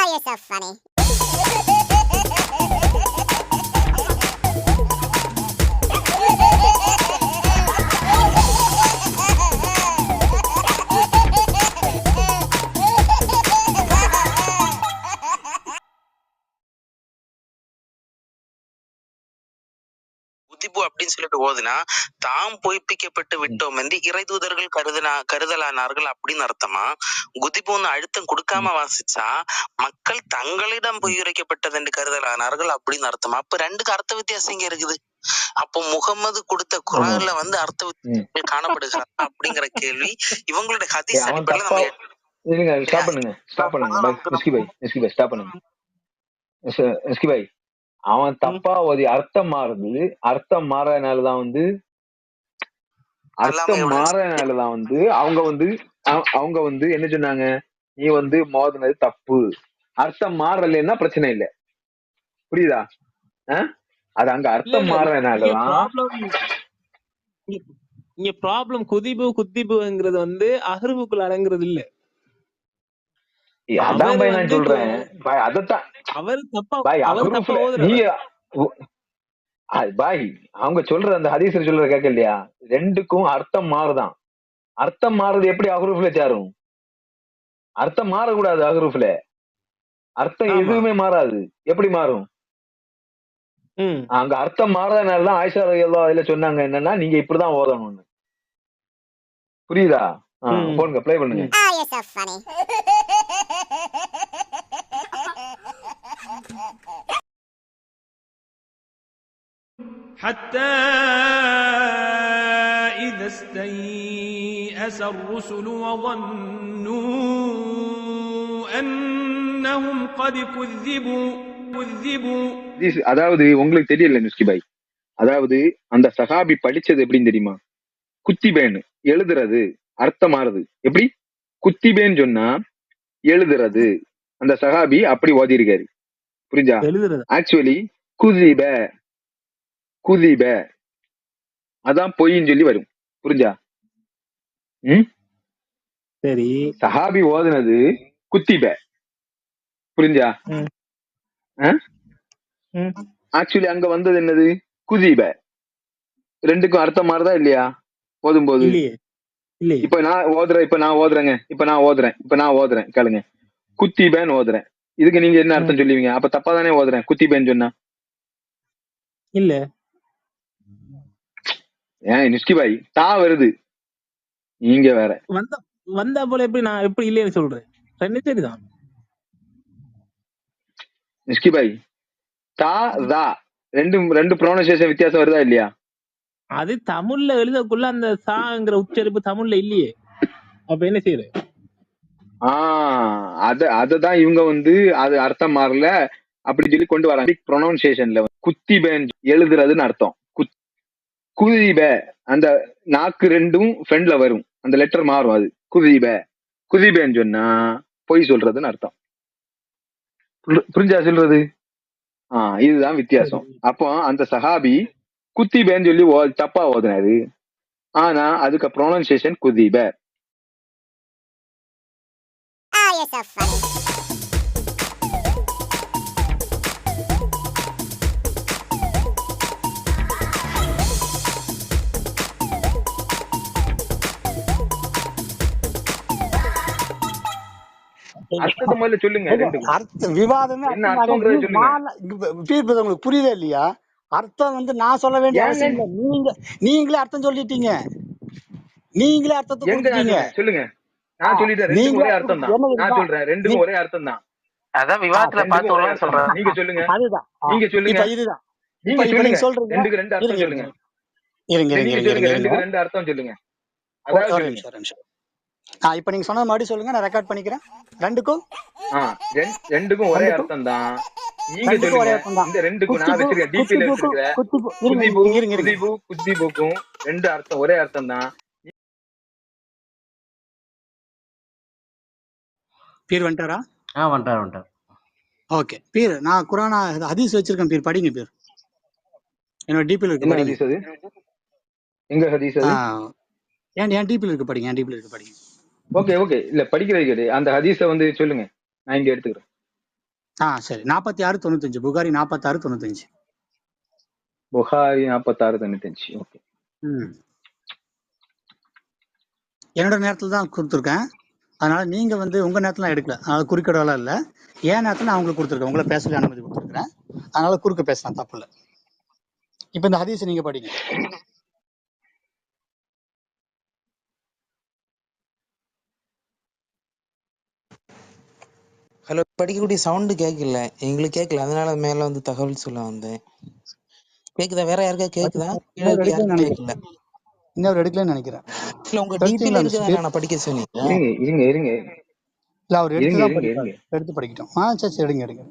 you're so funny. குதிபு அப்படின்னு சொல்லிட்டு ஓதுனா தாம் பொய்ப்பிக்கப்பட்டு விட்டோம் என்று இறை தூதர்கள் கருதலானார்கள் அப்படின்னு அர்த்தமா? குதிபு ஒண்ணு அழுத்தம் கொடுக்காம வாசிச்சா மக்கள் தங்களிடம் பொய் உரைக்கப்பட்டது என்று கருதலானார்கள் அப்படின்னு அர்த்தமா? அப்ப ரெண்டுக்கு அர்த்த வித்தியாசம் இங்க இருக்குது. அப்போ முகம்மது கொடுத்த குரான்ல அர்த்த வித்தியாசங்கள் காணப்படுகிறாங்க அப்படிங்கிற கேள்வி இவங்களுடைய ஹதீஸ் அடிப்படையில நம்ம அவன் தப்பா ஓதி அர்த்தம் மாறுது. அர்த்தம் மாறதுனாலதான் அவங்க என்ன சொன்னாங்க, நீ மோதினது தப்பு. அர்த்தம் மாறலன்னா பிரச்சனை இல்ல. புரியுதா? அது அங்க அர்த்தம் மாறதுனாலதான் இங்க ப்ராப்ளம். குதிபுங்கிறது அஹ்ருவுக்குள்ள அடங்குறது இல்ல. அதான் பாய் நான் சொல்றேன். பாய் அதத்தான் அவர் தப்பா பாய் அவங்க சொல்ற அந்த ஹதீஸ்ல சொல்ற கேட்க இல்லையா? ரெண்டுக்கும் அர்த்தம் மாறுதான். அர்த்தம் மாறுறது எப்படி அஹ்ரூஃப்ல சேரும்? அர்த்தம் மாறக்கூடாது. அஹ்ரூஃப்ல அர்த்தம் எதுவுமே மாறாது. எப்படி மாறும்? அங்க அர்த்தம் மாறதுனாலதான் ஆயிஷா ரலியல்லாஹு அன்ஹா சொன்னாங்க என்னன்னா, நீங்க இப்படிதான் ஓதணும்னு. புரியுதா? போடுங்க, ப்ளே பண்ணுங்க. حتى إذا استيأس الرسل وظنوا أنهم قد كذبوا. அதாவது உங்களுக்கு தெரியல நுஸ்கி பாய், அதாவது அந்த சஹாபி படிச்சது எப்படின்னு தெரியுமா? குத்திபேன் எழுதுறது அர்த்தம் மாறுது. எப்படி குத்திபேன்னு சொன்னா எழுதுறது, அந்த சஹாபி அப்படி ஓதி இருக்காரு. புரிஞ்சா? ஆக்சுவலி குதிப குதிப அதான் பொய்ன்னு சொல்லி வரும். புரிஞ்சா? சரி, சஹாபி ஓதுனது குத்திப. புரிஞ்சா? ஆக்சுவலி அங்க வந்தது என்னது? குதிப. ரெண்டுக்கும் அர்த்தம் மாறுதா இல்லையா ஓதும் போது? இப்ப நான் ஓதுறேங்க. இப்ப நான் ஓதுறேன் கேளுங்க. குத்திபேன்னு ஓதுறேன். இதுக்கு நீங்க என்ன அர்த்தம் சொல்லுவீங்க? அப்ப தப்பா தானே ஓதுறேன் குத்திபேன்னு சொன்னா. இல்ல ஏன் நிஷ்கி பாய் தா வருது, நீங்க வேற வந்தா போல எப்படி நான் எப்படி இல்லைன்னு சொல்றேன்? ரெண்டு சரிதான் நிஷ்கி பாய். தா தா ரெண்டு ப்ரொனன்சியேஷன் வித்தியாசம் வருதா இல்லையா? அது தமிழ்ல எழுதக்குள்ள அந்த சாங்கிற உச்சரிப்பு தமிழ்ல இல்லையே. அப்ப என்ன செய்யுது? அததான் இவங்க அது அர்த்தம் மாறல அப்படி சொல்லி கொண்டு வராங்க. ப்ரொனன்சியேஷன்ல குத்திபேன் எழுதுறதுன்னு அர்த்தம். குதிப அந்த நாக்கு ரெண்டும் ஃப்ரெண்ட்ல வரும், அந்த லெட்டர் மாறும். அது குதிபேன்னு சொன்னா பொய் சொல்றதுன்னு அர்த்தம். புரிஞ்சா சொல்றது? இதுதான் வித்தியாசம். அப்போ அந்த சஹாபி குத்திபேன்னு சொல்லி தப்பா ஓதுனாரு. ஆனா அதுக்கு ப்ரொனன்சியேஷன் குதிப. சொல்லுங்க. உங்களுக்கு புரியல இல்லையா? அர்த்தம் நான் சொல்ல வேண்டிய அவசியம் இல்ல. நீங்களே அர்த்தம் சொல்லிட்டீங்க. நீங்களே அர்த்தத்தை கொடுத்தீங்க. சொல்லுங்க. நான் சொல்லிட்டேன் ரெண்டுக்கும் ஒரே அர்த்தம் தான். நான் சொல்றேன் ரெண்டுக்கும் ஒரே அர்த்தம் தான். அதான் விவாதத்துல பார்த்தோம்னு சொல்றேன். நீங்க சொல்லுங்க. அதுதான் நீங்க சொல்லுங்க. இதுதான் நீங்க சொல்லுங்க. சொல்றீங்க. ரெண்டுக்கு ரெண்டு அர்த்தம் சொல்லுங்க. ரெண்டுக்கு ரெண்டு அர்த்தம் சொல்லுங்க. இப்ப நீங்க சொன்ன மாதிரி சொல்லுங்க, நான் ரெக்கார்ட் பண்ணிக்கிறேன். ரெண்டுக்கும் ஒரே அர்த்தம் தான். நீங்க சொல்லுங்க. இந்த ரெண்டுக்கும் நான் வச்சிருக்கேன் டிபில வச்சிருக்கேன். குத்திபுக்கும் ரெண்டு அர்த்தம் ஒரே அர்த்தம் தான். பேர் வந்துட்டாரா? வந்துட்டார். ஓகே பேர், நான் குரானா ஹதீஸ் வச்சிருக்கேன். பேர் படிங்க. பேர் என்னோட டிபில இருக்கு. என்ன ஹதீஸ் அது? எங்க ஹதீஸ் அது? ஏன் டிபில இருக்கு படிங்க. டிபில இருக்கு படிங்க. ஓகே இல்ல படிக்கிறது கேடு. அந்த ஹதீஸ சொல்லுங்க, நான் இங்க எடுத்துக்கிறேன். சரி 46:95 புகாரி 46:95. புகாரி 46:95. ஓகே. என்னோட நேரத்துல தான் கொடுத்துருக்கேன். அதனால நீங்க வந்து உங்க நேரத்துல எடுக்கல, அதனால குறுக்கிடலாம் இல்ல. என் நேரத்துல நான் உங்களுக்கு கொடுத்துருக்கேன், உங்களை பேச அனுமதி கொடுத்துருக்கேன். அதனால குறுக்க பேசலாம், தப்பு இல்லை. இப்ப இந்த ஹதீஸ் நீங்க படிங்க. ஹலோ, படிக்கக்கூடிய சவுண்ட் கேட்கல, எங்களுக்கு கேட்கல, அதனால மேல வந்து தகவல் சொல்ல வந்தேன். கேக்குதா? வேற யாருக்கா கேக்குதா? இன்னொரு எடுக்கலன்னு யாருக்கும் நினைக்கிறேன், கேட்கல. இன்னொரு எடுக்கலன்னு நினைக்கிறேன். இல்ல, உங்க எடுத்தீங்களா டிபில அந்த இருக்குதா நான் படிக்க சொன்னீங்க? இருங்க இல்ல, அவர் எடுத்துதான் இருங்க படிப்பாரு, எடுத்து படிக்கட்டும். சரி எடுங்க எடுங்க.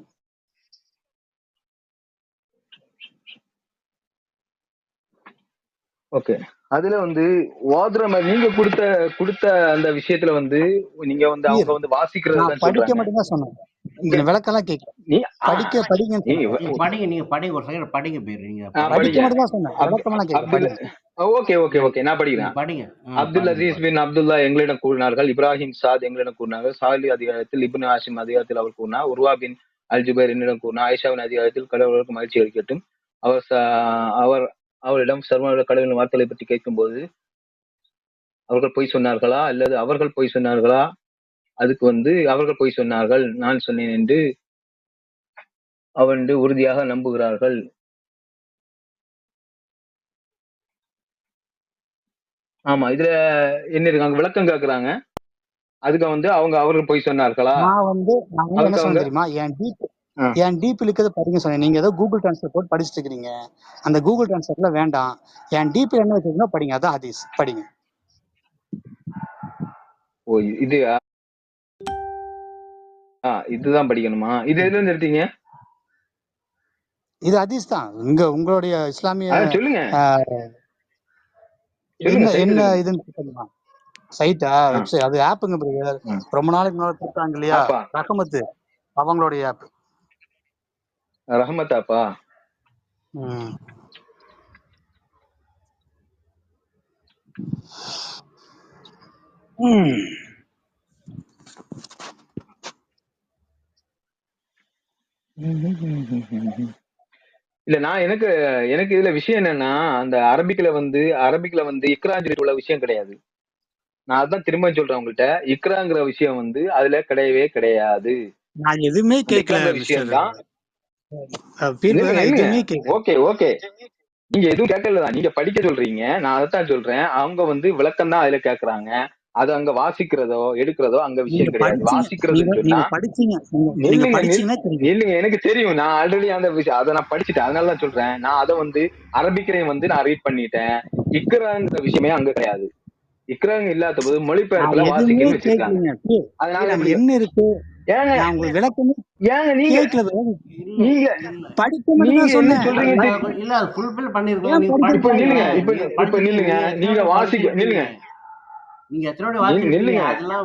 ஓகே. அதுல வந்து ஓதுற மாதிரி நீங்க கொடுத்த அந்த விஷயத்துல வந்து நீங்க வந்து அவங்க வந்து வாசிக்கிறது நான் தான் படிக்க சொல்றாங்க. மட்டும் தான் சொன்னேன், இந்த விளக்கெல்லாம் கேட்கல. நீ படிங்கன்னு சொன்னேன். நீங்க படிங்க ஒரு செகண்ட் படிங்க பேரு. நீங்க படிக்க மட்டும் தான் சொன்னேன், விளக்கமெல்லாம் கேட்கல. ஓகே நான் படிக்கிறேன். படிங்க. அப்துல் அசீஸ் பின் அப்துல்லா எங்களிடம் கூறினார்கள், இப்ராஹிம் சாத் எங்களிடம் கூறினார்கள், சாலி அதிகாரத்தில் இப்னு ஹாஷிம் அதிகாரத்தில் அவர் கூறினார், உருவா பின் அல் ஜுபைர் என்னிடம் கூறினார், ஆயிஷாவின் அதிகாரத்தில் கடவுளுக்கு மகிழ்ச்சி அளிக்கட்டும். அவரிடம் சர்வ கடவுளின் வார்த்தைகளை பற்றி கேட்கும்போது அவர்கள் பொய் சொன்னார்களா அல்லது அவர்கள் பொய் சொன்னார்களா? அதுக்கு வந்து அவர்கள் பொய் சொன்னார்கள், நான் சொன்னேன் என்று அவன் உறுதியாக நம்புகிறார்கள். ஆமா, இதுல என்ன இருக்காங்க, விளக்கம் கேக்குறாங்க. அதுக்கு வந்து அவர்கள் பொய் சொன்னார்களா? நான் என்ன சொன்னேன் தெரியுமா, என் டீப் இருக்கிறது படிங்க சொன்னேன். நீங்க ஏதோ கூகுள் டிரான்ஸ்லேட் போட்டு படிச்சுட்டு இருக்கீங்க, அந்த கூகுள் டிரான்ஸ்லேட்ல வேண்டாம். என் டீப் என்ன வச்சிருக்கீங்களோ படிங்க, அதான் ஹதீஸ், படிங்க. ஓ, இது இதுதான் படிக்கணுமா? இது எதுல இருந்து எடுத்தீங்க? இது ஹதீஸ் தான். உங்களுடைய இஸ்லாமிய சொல்லுங்க என்ன இதுன்னு தெரியுமா? சைட்டா, வெப்சைட், அது ஆப்புங்க பிரதர். ரொம்ப நாளைக்கு முன்னாடி கொடுத்தாங்க இல்லையா, ரஹமத்து, அவங்களுடைய ஆப். ரஹமத் ஆப்பா? இல்ல, நான் எனக்கு இதுல விஷயம் என்னன்னா, அந்த அரபிக்ல வந்து இக்ராஜ் உள்ள விஷயம் கிடையாது. நான் அதான் திரும்ப சொல்றேன் உங்கள்கிட்ட, இக்ராங்கிற விஷயம் வந்து அதுல கிடையவே கிடையாது. நான் எதுவுமே கேட்கல விஷயம் தான். ஓகே ஓகே, நீங்க எதுவும் கேட்கலதான், நீங்க படிக்க சொல்றீங்க, நான் அதைத்தான் சொல்றேன். அவங்க வந்து விளக்கம் தான் அதுல கேக்குறாங்க, அது அங்க வாசிக்கிறதோ எடுக்கிறதோ அங்க விஷயம் கிடையாது. வாசிக்கிறதுன்னு சொன்னா இல்லைங்க, எனக்கு தெரியும், நான் ஆல்ரெடி அந்த விஷயம் அதை நான் படிச்சுட்டேன், அதனாலதான் சொல்றேன். நான் அதை வந்து அரபிக்கரையும் வந்து நான் ரீட் பண்ணிட்டேன். இக்ராங்கிற விஷயமே அங்க கிடையாது. இக்ராங் இல்லாத போது மொழிபெயர்ப்புல வாசிக்கன்னு வச்சிருக்காங்க. அதனால என்ன இருக்கு, நீங்க வாசிக்க நில்லுங்க. நீங்க எத்தனை வாசிச்சிருப்பீங்க, அதெல்லாம்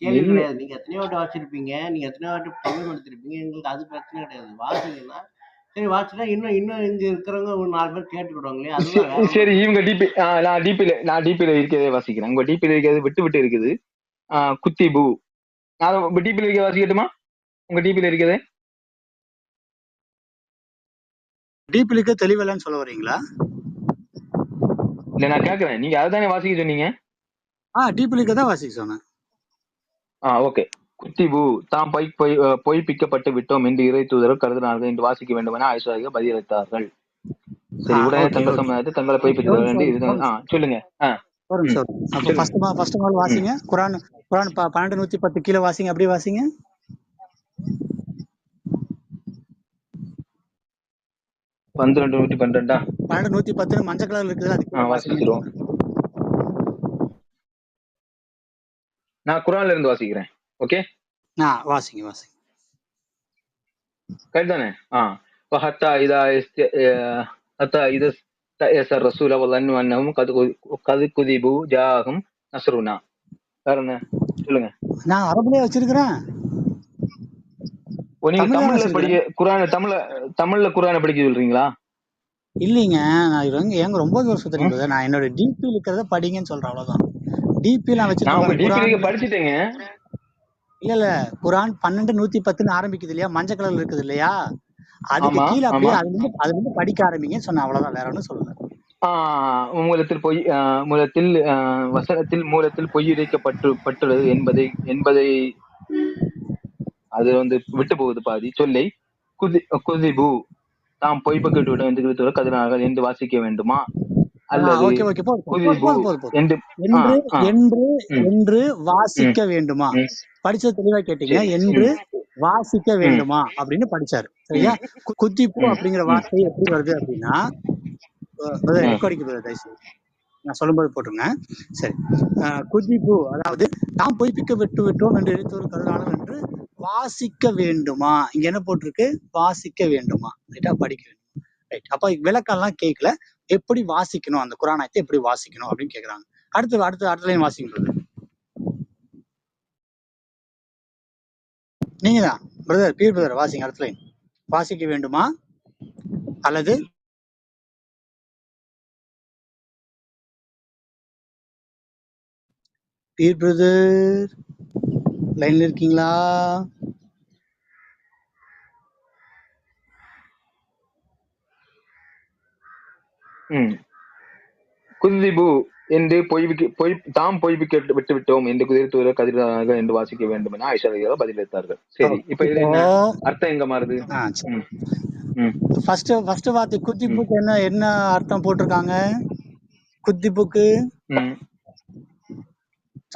கேள்வி கிடையாது. நீங்க எத்தனையோ வாட்டி வாசிச்சிருப்பீங்க, நீங்க எத்தனையோ வாட்டி தமிழ் எடுத்திருப்பீங்க, எங்களுக்கு அது பிரச்சனை கிடையாது. வாசிங்கன்னா சரி, வாசிச்சா இன்னும் இங்க இருக்கிறவங்க ஒரு 4 பேர் கேட்டுக்கிடுவாங்களே. சரி, இவங்க நான் டிபில இருக்கிறதே வாசிக்கிறேன். உங்க டிபில இருக்கிறது விட்டு இருக்குது. குத்திபு, நான் டிபில இருக்க வாசிக்கட்டுமா? உங்க டிபில இருக்கிறது டிபில இருக்க தெளிவில்லைன்னு சொல்ல வரீங்களா? இல்ல, நான் கேக்குறேன், நீங்க அதுதானே வாசிக்க சொன்னீங்க? டிபில இருக்க தான் வாசிக்க சொன்னேன். ஓகே. குத்திபு, தாம் பொய்ப்பிக்கப்பட்டு விட்டோம் என்று இறை தூதர் கருதினார்கள் என்று வாசிக்க வேண்டும் என ஆயிஷா பதிலளித்தார்கள். சரி, உடனே தங்கள் சமுதாயத்தை தங்களை பொய்ப்பித்தார்கள் என்று சொல்லுங்க. வாசிங்க. குர்ஆன் 12:110 கீழே வாசிங்க, அப்படியே வாசிங்க. 12:112 12:110 மஞ்சள் கலர்ல இருக்குது, வாசிச்சிருவோம். நான் குர்ஆன்ல இருந்து வாசிக்கிறேன். ஓகே, வாசிங்க. கரெக்ட் தானே? ரசூல வல்லன்னு அன்னஹும் கது குதிபு ஜாஹும் நஸ்ருனா. வேற என்ன சொல்லுங்க? நான் அரபிலே வச்சிருக்கிறேன். நீங்க தமிழ்ல படிக்க குர்ஆன், தமிழ்ல குர்ஆனை படிக்க சொல்றீங்களா? இல்லீங்க, நான் ஏங்க ரொம்ப வருஷம் நான் என்னோட டிபி இருக்கிறத படிங்கன்னு சொல்றேன், அவ்வளவுதான். டிபி நான் வச்சிருக்கேன். படிச்சுட்டேங்க. இல்ல குரான் 12:110 ஆரம்பிக்குது இல்லையா, மஞ்சள் கலர்ல இருக்குது இல்லையா, அதுக்கு ஆமா கீழே ஆமா அப்படியே அதுல இருந்து படிக்க ஆரம்பிங்கன்னு சொன்னேன், அவ்வளவுதான், வேற ஒன்றும் சொல்லல. மூலத்தில் பொய் மூலத்தில் வசனத்தில் மூலத்தில் பொய் இறைக்கப்பட்டுள்ளது என்பதை அது விட்டு போகுது பாதி சொல்லை. குதிபு தாம் பொய்ப்பட்டு விடும் என்று கதிராக என்று வாசிக்க வேண்டுமா அல்லது ஓகே ஓகே குதிபு என்று என்று என்று ம், என்று ம், வாசிக்க வேண்டுமா, ம். படிச்சது தெளிவா கேட்டீங்க, சரி. என்று ம், வாசிக்க ம், வேண்டுமா அப்படின்னு படிச்சாரு. சரியா? ம், குதிப்பு ம், அப்படிங்கிற ம், வார்த்தை எப்படி வருது அப்படின்னா, ம், ரெக்கார்டிங் தயவுசெய்து நான் சொல்லும்போது போட்டுருங்க. சரி. குதிப்பு அதாவது தாம் பொய்ப்பிக்க விட்டோம் என்று எழுத்தோர் கருதாளர் என்று வாசிக்க வேண்டுமா, இங்க என்ன போட்டிருக்கு, வாசிக்க வேண்டுமா, ரைட்டா, படிக்க வேண்டுமா, ரைட். அப்ப விளக்கம் எல்லாம் கேட்கல, எப்படி வாசிக்கணும், அந்த குரானாயத்தை எப்படி வாசிக்கணும் அப்படின்னு கேக்குறாங்க. அடுத்த லைன் வாசிக்கிறது நீங்க தான் பிரதர், பீர் பிரதர், வாசிங்க அடுத்த லைன். வாசிக்க வேண்டுமா அல்லது பீர் பிரதர் லைன்ல இருக்கீங்களா? குதிபு என்று தாம் பொய்ப்பிக்க விட்டு விட்டோம் என்று குதிரை கதிராக என்று வாசிக்க வேண்டும் என ஐஷா பதிலளித்தார்கள். சரி, இப்ப இது என்ன அர்த்தம் எங்க மாறுது? ஃபர்ஸ்ட் வார்த்தை குதிப்புக்கு என்ன அர்த்தம் போட்டிருக்காங்க? குதிப்புக்கு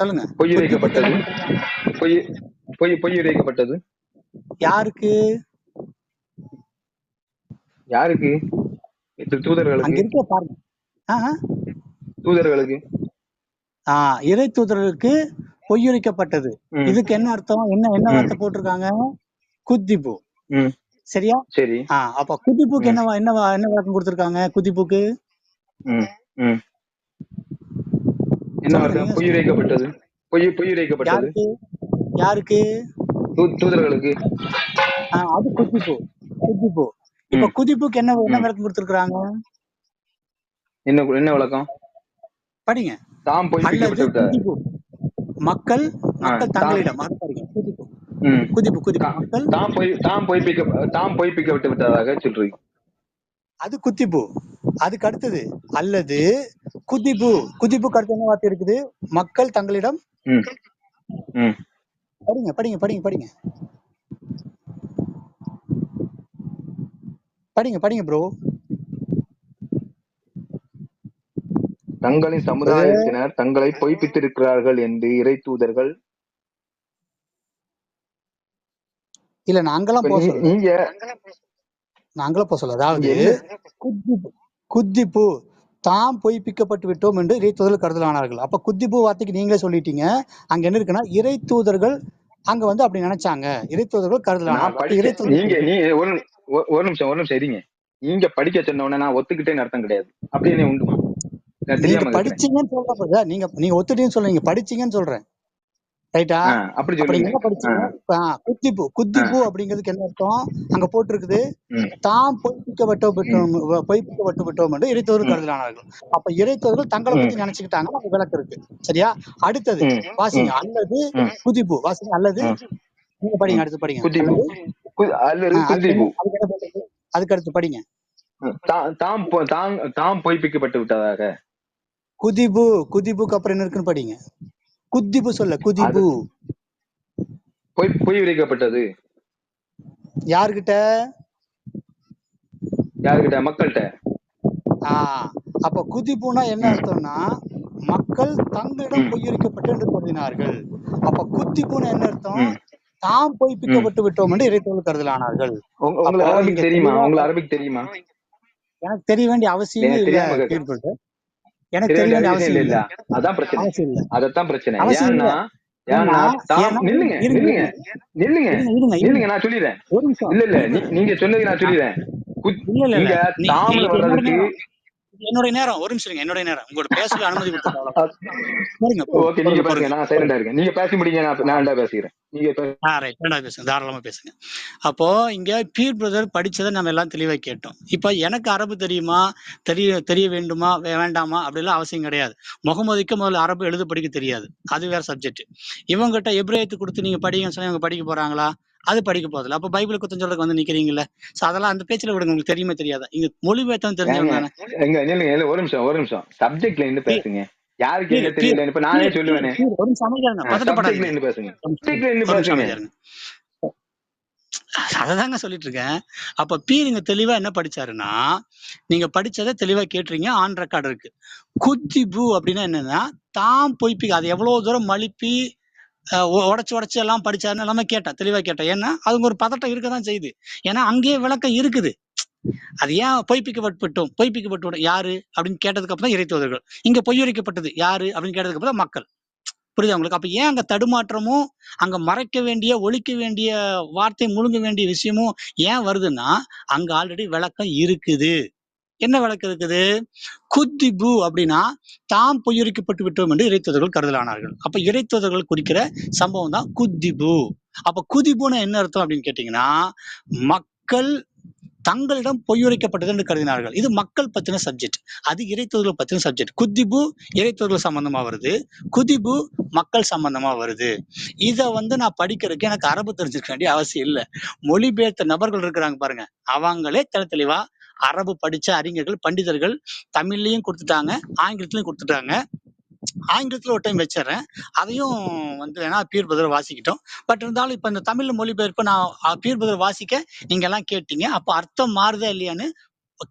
சொல்லுங்க. பொய் இறைக்கப்பட்டது. பொய் இறைக்கப்பட்டது யாருக்கு? யாருக்கு? தூதர்களுக்கு. இருக்க பாருங்க. தூதர்களுக்கு, இறை தூதர்களுக்கு பொய்யுரைக்கப்பட்டது. இதுக்கு என்ன அர்த்தம்? என்ன வார்த்தை போட்டிருக்காங்க? குதிப்பு. சரியா? சரி. அப்ப குதிப்புக்கு என்ன வார்த்தை கொடுத்திருக்காங்க? குதிப்புக்கு என்ன அர்த்தம்? பொய் இறைக்கப்பட்டது. பொய் இறைக்கப்பட்டது யாருக்கு? தூதர்களுக்கு. அது குதிப்பு. இப்ப குதிப்புக்கு என்ன விளக்கம் கொடுத்திருக்காங்க? என்ன விளக்கம்? படிங்க. தாம் பொய்ப்பிக்கப்பட்டு மக்கள் தங்களிடம் குதிப்பு மக்கள் தாம் பொய்ப்பிக்கப்பட்டு விட்டதாக சொல்றீங்க. அது குதிப்பு. அதுக்கு அடுத்தது அல்லது குதிப்புக்கு அடுத்து என்ன வார்த்தை இருக்குது? மக்கள் தங்களிடம். படிங்க ப்ரோ. தங்களின் சமுதாயத்தினர் தங்களை பொய்ப்பித்திருக்கிறார்கள் என்று இறை தூதர்கள். இல்ல நாங்களாம் போக சொல்ல. அதாவது குதிப்பு தாம் பொய்ப்பிக்கப்பட்டு விட்டோம் என்று இறை தூதர்கள் கருதலானார்கள். அப்ப குதிப்பு வார்த்தைக்கு நீங்களே சொல்லிட்டீங்க. அங்க என்ன இருக்குன்னா, இறை தூதர்கள் அங்க அப்படி நினைச்சாங்க, இறை தூதர்கள் கருதலானார்கள். ஒரு நிமிஷம் சரிங்க. நீங்க படிக்க சொன்ன உடனே நான் ஒத்துக்கிட்டேன்னு அர்த்தம் கிடையாது. அப்படின்னு உண்டுமா? நீங்க படிச்சீங்கன்னு சொல்றேன். நீங்க ஒத்துட்டீங்கன்னு சொல்றீங்க, படிச்சீங்கன்னு சொல்றேன். ரைட்டா? அப்படி என்ன படிச்சீங்க? குதிப்பு அப்படிங்கிறதுக்கு என்ன அர்த்தம்? அங்க போட்டிருக்குது, தாம் பொய்ப்பிக்கப்பட்டு விட்டோம் என்று இறைத்தோர்கள் கருதலானார்கள். அப்ப இறைத்தோர்கள் தங்களை பத்தி நினைச்சுக்கிட்டாங்க, அந்த விளக்கு இருக்கு. சரியா? அடுத்தது வாசிங்க. அல்லது குதிப்பு வாசிங்க. அல்லது நீங்க படிங்க, அடுத்து படிங்க. அதுக்கு அடுத்து படிங்க. தாம் பொய்ப்பிக்கப்பட்டு விட்டதாக. குதிப்புக்கு அப்புறம் என்ன இருக்குன்னு படிங்க. குதிப்பு சொல்ல, குதிப்பு பொய் இறைக்கப்பட்டது. யாருகிட்ட? மக்கள்கிட்ட. அப்ப குதிப்புனா என்ன அர்த்தம்னா, மக்கள் தங்களிடம் பொய்யுரைக்கப்பட்டு என்று கூறினார்கள். அப்ப குதிப்புன்னு என்ன அர்த்தம்? தாம் பொய்ப்பிக்கப்பட்டு விட்டோம் என்று இறைத்தோர்கள் கருதலானார்கள். உங்களுக்கு அரபிக் தெரியுமா? எனக்கு தெரிய வேண்டிய அவசியம் இல்ல. எனக்கு தெரிய வேண்டிய அவசியம் இல்ல. அதான் பிரச்சனை. அதத்தான் பிரச்சனை. நில்லுங்க, நான் சொல்லிடுறேன். இல்ல நீங்க சொன்னது நான் சொல்லிடுறேன். என்னுடைய நேரம் ஒரு நிமிஷம் இருங்க. என்னுடைய நேரம் உங்களோட பேசல அனுமதி கொடுத்துருக்காங்க. போருங்க ஓகே, நீங்க பேசுங்க, நான் சைலண்டா இருக்கேன். நீங்க பேசி முடிங்க, நான் பேசுகிறேன். நீங்க ரைட், வேண்டாம் பேசுங்க, தாராளமா பேசுங்க. அப்போ இங்க பீர் பிரதர் படிச்சதை நம்ம எல்லாம் தெளிவா கேட்டோம். இப்ப எனக்கு அரபு தெரியுமா, தெரிய வேண்டுமா வேண்டாமா அப்படிலாம் அவசியம் கிடையாது. முகமதுக்கு முதல்ல அரபு எழுத படிக்க தெரியாது, அது வேற சப்ஜெக்ட். இவங்ககிட்ட எப்ரேயத்து கொடுத்து நீங்க படிங்கன்னு சொன்னா இவங்க படிக்க போறாங்களா? அது படிக்க போதில்ல. அப்ப பைபிள் குத்தம் சொல்றதுக்கு வந்து நிக்கிறீங்கல்ல. சோ அதெல்லாம் அந்த பேச்சுல விடுங்க, உங்களுக்கு தெரியுமே தெரியாதா? இங்க மொழிபெயர்த்தம் தெரிஞ்சவங்க தானே. ஒரு நிமிஷம் சப்ஜெக்ட்ல இருந்து பேசுங்க. யாருக்கு என்ன தெரியல, இப்ப நானே சொல்லுவேனே. ஒரு நிமிஷம் அமைதியா இருங்க, பதட்டப்படாதீங்க. சப்ஜெக்ட்ல இருந்து பேசுங்க. அததாங்க சொல்லிட்டு இருக்கேன். அப்ப பீர் இங்க தெளிவா என்ன படிச்சாருன்னா, நீங்க படிச்சதை தெளிவா கேட்டுறீங்க, ஆன் ரெக்கார்டு இருக்கு. குத்திபு அப்படின்னா என்னன்னா, தான் பொய்ப்பிக்க, அது எவ்வளவு தூரம் மழுப்பி உடைச்சு எல்லாம் படிச்சாருன்னு எல்லாமே கேட்டேன், தெளிவா கேட்டேன். ஏன்னா அதுக்கு ஒரு பதட்டம் இருக்கதான் செய்யுது. ஏன்னா அங்கேயே விளக்கம் இருக்குது. அது ஏன் பொய்ப்பிக்கப்பட்டோம் யாரு அப்படின்னு கேட்டதுக்கு அப்புறம் இறை தூதர்கள். இங்க பொய்யுரைக்கப்பட்டது யாரு அப்படின்னு கேட்டதுக்கு அப்புறம் மக்கள். புரியுதா உங்களுக்கு? அப்ப ஏன் அங்க தடுமாற்றமும், அங்க மறைக்க வேண்டிய, ஒழிக்க வேண்டிய வார்த்தை, முழுங்க வேண்டிய விஷயமும் ஏன் வருதுன்னா, அங்க ஆல்ரெடி விளக்கம் இருக்குது. என்ன விளக்கம் இருக்குது? குத்திபு அப்படின்னா தாம் பொய்யுரைக்கப்பட்டு விட்டோம் என்று இறைத்தூதர்கள் கருதலானார்கள். அப்ப இறைத்தூதர்கள் குறிக்கிற சம்பவம் தான் குத்திபு. அப்ப குதிபுன்னு என்ன அர்த்தம் அப்படின்னு கேட்டீங்கன்னா, மக்கள் தங்களிடம் பொய்யுரைக்கப்பட்டது என்று கருதினார்கள். இது மக்கள் பத்தின சப்ஜெக்ட், அது இறைத்தூதர்கள் பத்தின சப்ஜெக்ட். குத்திபு இறைத்தூதர்கள் சம்பந்தமா வருது, குதிபு மக்கள் சம்பந்தமா வருது. இத நான் படிக்கிறதுக்கு எனக்கு அரபு தெரிஞ்சிருக்க வேண்டிய அவசியம் இல்லை. மொழிபெயர்த்த நபர்கள் இருக்கிறாங்க பாருங்க, அவங்களே தெளிவா அரபு படிச்ச அறிஞர்கள், பண்டிதர்கள் தமிழ்லயும் கொடுத்துட்டாங்க, ஆங்கிலத்திலயும் கொடுத்துட்டாங்க. ஆங்கிலத்துல ஒரு டைம் வச்சிடறேன், அதையும் வேணா பீர் பிரதர் வாசிக்கிட்டோம். பட் இருந்தாலும் இப்ப இந்த தமிழ் மொழிபெயர்ப்பு நான் பீர் பிரதர் வாசிக்க நீங்க எல்லாம் கேட்டீங்க. அப்ப அர்த்தம் மாறுதா இல்லையான்னு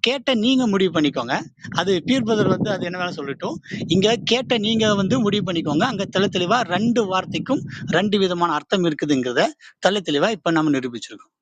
கேட்ட நீங்க முடிவு பண்ணிக்கோங்க. அது பீர் பிரதர் அது என்ன வேணா சொல்லட்டும். இங்க கேட்ட நீங்க முடிவு பண்ணிக்கோங்க. அங்க தெளிவா 2 வார்த்தைக்கும் 2 விதமான அர்த்தம் இருக்குதுங்கிறத தெளிவா இப்ப நம்ம நிரூபிச்சிருக்கோம்.